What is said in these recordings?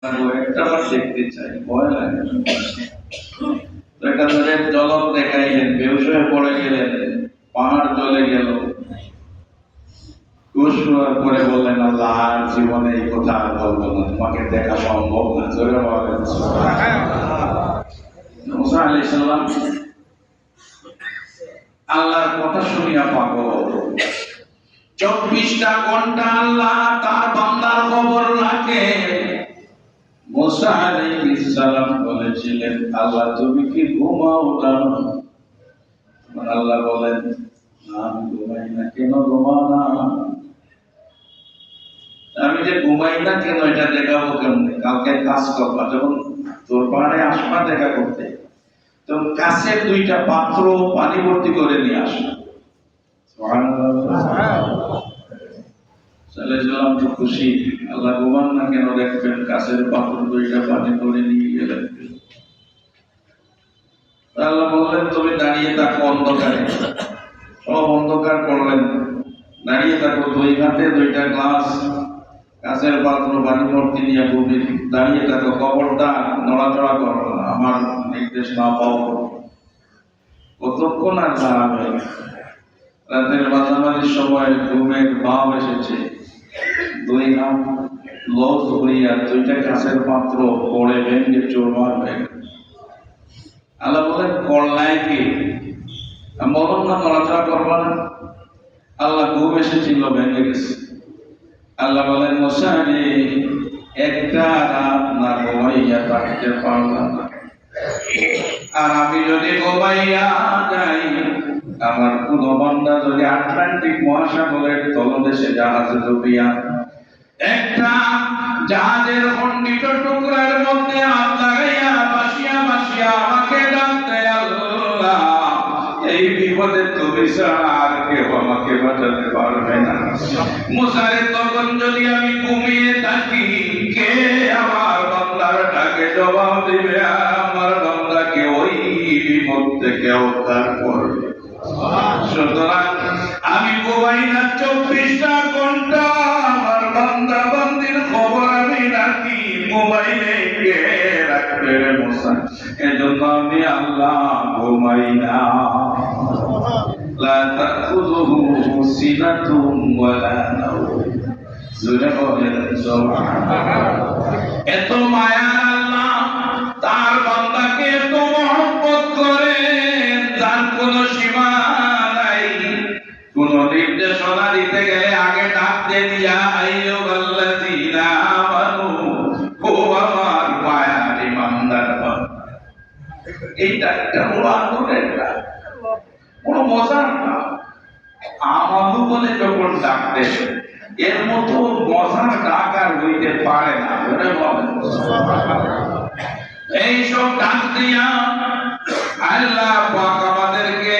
একটা বার দেখতে চাই, ভয় লাগে। একটা তাদের জলক দেখাইলেন, বেহুশ হয়ে পড়ে গেলেন, পাহাড় চলে গেল। কুশওয়ার পরে বললেন, আল্লাহ আর জীবনে এই কথা আর বলবো না, তোমাকে দেখা সম্ভব না। জোরে বলেন সুবহানাল্লাহ। মুসা আলাইহিস সালাম আল্লাহর কথা শুনিয়া পাগল। 24টা ঘন্টা আল্লাহ তার বান্দার খবর রাখে। মুসা আলাইহিস সালাম বলেছিলেন, আল্লাহ তুমি কি ঘুমাও না? আল্লাহ বলেন, আমি ঘুমাই না। কেন ঘুমাও না? আমি যে ঘুমাই না কেন এটা দেখাবো কেমনে? কালকে কাজ করবা, যখন তোর পাহাড়ে আসবা দেখা করতে, তো কাছের 2টা পাত্র পানি ভর্তি করে নিয়ে আসবা। সাল্লাল্লাহু তো খুশি, আল্লাহ ঘুমান না কেন দেখবেন, কাছের পাত্র 2টা পানি করে নিয়ে গেলেন। আল্লাহ বললেন, তুমি দাঁড়িয়ে থাকো অন্ধকারে। সব অন্ধকার করলেন, দাঁড়িয়ে থাকো, 2 হাতে 2টা গ্লাস, কাছের পাত্র পানি ভর্তি নিয়ে ঘুরে দাঁড়িয়ে থাকো, খবরদার নড়াচড়া করো না, আমার নির্দেশ না পাও। কতক্ষণ আর দাঁড়াবে? রাতের মাঝামাঝির সময় ঘুমের ভাব এসেছে, 2 হাত লস হইয়া 2টা কাছের পাত্র পড়ে ভেঙে চুরমার হয়ে গেল। আল্লাহ বলেন, করলাই কি? বলুন না নড়াচড়া করবা না। আল্লাহ ঘুম এসেছিল, ভেঙে গেছে। আল্লাহ বলেন, মুসা রে, একটা রাত না ঘুমাইয়া থাকতে পারলাম না। আর আমি যদি ঘুমাইয়া যাই, আমার কোন বান্দা যদি আটলান্টিক মহাসাগরের তলদেশে জাহাজে ডুবিয়া একটা জাহাজের খণ্ডিত টুকরার মধ্যে হাত লাগাইয়া বাসিয়া বাসিয়া আমাকে ডাকতে, আল্লাহ এই বিপদে তুমি ছাড়া আর কেউ আমাকে বাঁচাতে পারবে না। মুসা রে, তখন যদি আমি ঘুমিয়ে থাকি, কে আমার বান্দার ডাকে জবাব দিবে আর আমার বান্দাকে ওই বিপদ থেকে উদ্ধার করবে? সুতরাং আমি ঘুমাই না 24টা ঘন্টা, আমার বান্দা বান্দির খবর আমি রাখি। মোবাইলে কে রাখবে রে মুসা? এজন্য আমি আল্লাহ ঘুমাই না। লা তাখুযুহু সিনাতুন ওয়ালা নাওম। জোরে বলেন সুবহানাল্লাহ। এত মায়া আল্লাহ তার বান্দাকে এত মহব্বত করেন, তার কোনো সীমা নাই। কোন নির্দেশনা দিতে গেলে আগে ডাক দিয়ে দিয়া, আইয়ুহাল্লাযীনা আমানু, ও আমার মায়ার ইমানদার বান্দা। এইটা একটা বড় আনন্দের ডাক, বড় মজার ডাক। আমানু বলে যখন ডাক দেয়, এর মতো মজার ডাক আর হইতে পারে না। বলে বলেন এই সব ডাক দিয়া আল্লাহ পাক আমাদেরকে,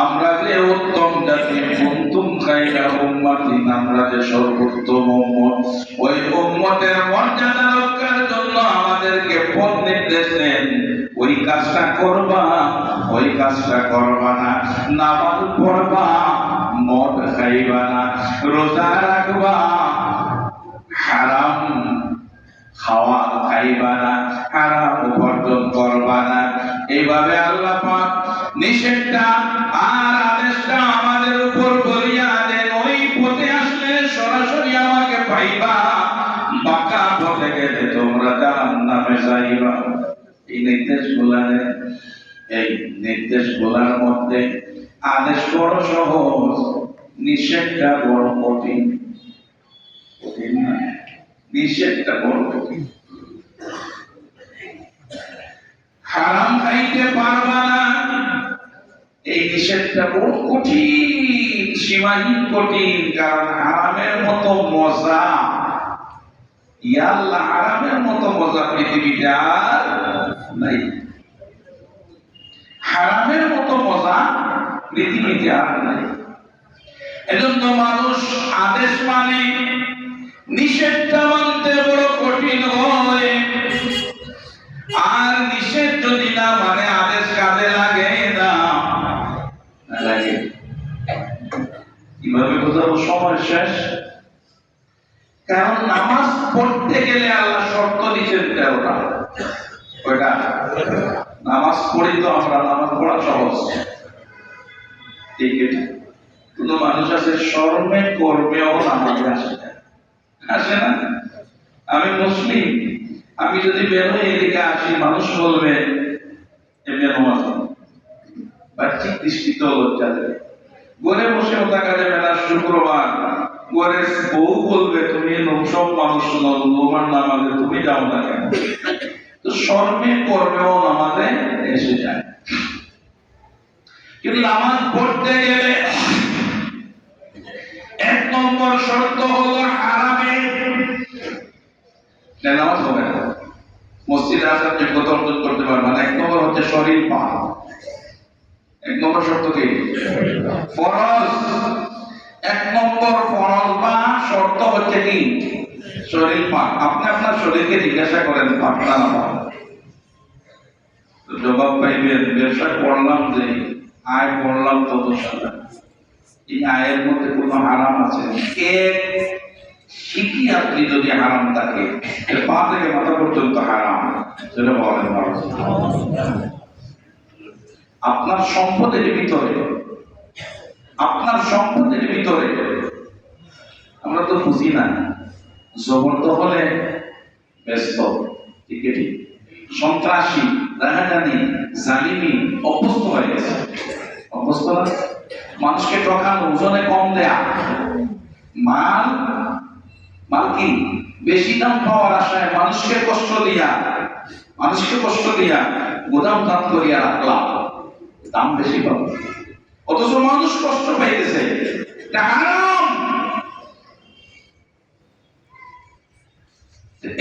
আমরা যে উত্তম জাতি, কুনতুম খায়রা উম্মাতিন, আমরা যে সর্বোত্তম উম্মত, ওই উম্মতের মর্যাদা রক্ষার জন্য আমাদেরকে পথ নির্দেশ দেন। ওই কাজটা করবা, ওই কাজটা করবা না, নামাজ পড়বা, মদ খাইবা না, রোজা রাখবা, হারাম খাওয়া খাইবা না, হারাম উপার্জন করবা না। এইভাবে আল্লাহ পাক নিষেধটা আর আদেশটা আমাদের উপর বলিয়া দেন। ওই পথে আসলে সরাসরি আমাকে পাইবা, বাঁকা পথে গেলে তোমরা জাহান্নামে যাইবা। এই নির্দেশগুলা, এই নির্দেশগুলার মধ্যে আদেশ বড় সহজ, নিষেধটা বড় কঠিন। কঠিন না, নিষেধটা বড় কঠিন। হারাম খাইতে পারবা না, এই নিষেধটা বড় কঠিন, সীমাহীন কঠিন। কারণ হারামের মতো মজা, ইয়া আল্লাহ, হারামের মতো মজা পৃথিবীতে আর নাই। হারামের মতো মজা পৃথিবীতে আর নাই। এজন্য মানুষ আদেশ মানে, নিষেধটা মানতে বড় কঠিন হয়। আর নিষেধ যদি না মানে, আদেশ কাজে লাগে না। লাগে কিভাবে বোঝাবো? সময় শেষ। কারণ নামাজ পড়তে গেলে আল্লাহ 13টা। কয়টা? নামাজ পড়ি তো আমরা, নামাজ পড়া সহজ, ঠিক আছে। কিন্তু মানুষ আছে শরমে কর্মেও নামাজে আসে না। আমি মুসলিম, আমি যদি বের হয়ে এদিকে আসি, মানুষ বলবে এমনি নামাজ বাহ্যিক দৃষ্টিতে লজ্জা দেবে। ঘরে বসেও থাকা যাবে না, শুক্রবার ঘরের বউ বলবে তুমি সব মানুষ তোমার নামাজে তুমি যাও না কেন? তো শরমে কর্মেও নামাজে এসে যায়। কিন্তু নামাজ পড়তে গেলে 1 নম্বর শর্ত হলো হারামে নামাজ হবে না, মসজিদে আসার যোগ্যতা অর্জন করতে পারবে না। 1 নম্বর হচ্ছে শরীর পাক। 1 নম্বর শর্ত কি? ফরজ। 1 নম্বর ফরজ বা শর্ত হচ্ছে কি? শরীর পাক। আপনি আপনার শরীরকে জিজ্ঞাসা করেন পাক না পাক, জবাব পাইবেন ব্যবসা করলাম যে আয় করলাম তত সাদা, এই আয়ের মধ্যে কোনো হারাম আছে? শিখি আপনি যদি হারাম থাকে, পা থেকে মাথা পর্যন্ত হারাম, সেটা বলেন। আপনার সম্পদের ভিতরে, আপনার সম্পদের ভিতরে আমরা তো বুঝি না, জবরদখলে ব্যস্ত, ঠিক আছে, সন্ত্রাসী, রাহাজানি, জালিমি অভ্যস্ত হয়ে গেছে। অভ্যস্ত না? মানুষকে ঠকানো, ওজনে কম দেয়া, মাল কি বেশি দাম পাওয়ার আশায় মানুষকে কষ্ট দিয়া গোদাম দাম করিয়া রাখলাম, দাম বেশি পাবো, অথচ মানুষ কষ্ট পাইতেছে। এটা হারাম।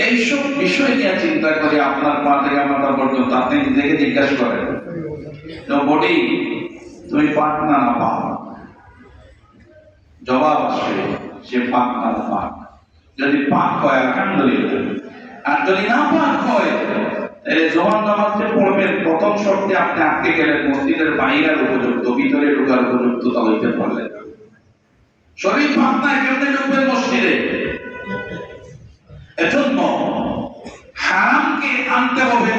এইসব বিষয় নিয়ে চিন্তা করে আপনার পা থেকে মাথা পর্যন্ত আপনি নিজেকে জিজ্ঞাসা করেন, বডি তুমি পাক না পাক? জবাব আসবে সে পাক না পাক। যদি পাক হয় আলহামদুলিল্লাহ, আর যদি না পাক হয় তাহলে জোহর নামাজে পড়বেন। প্রথম শর্তে আপনি আটকে গেলেন, মসজিদের বাইরের উপযুক্ত, ভিতরে ঢোকার উপযুক্ত তা হইতে পারলেন। শরীর পাক না, কেমনে ঢুকবেন মসজিদে? এজন্য হারামকে আনতে হবে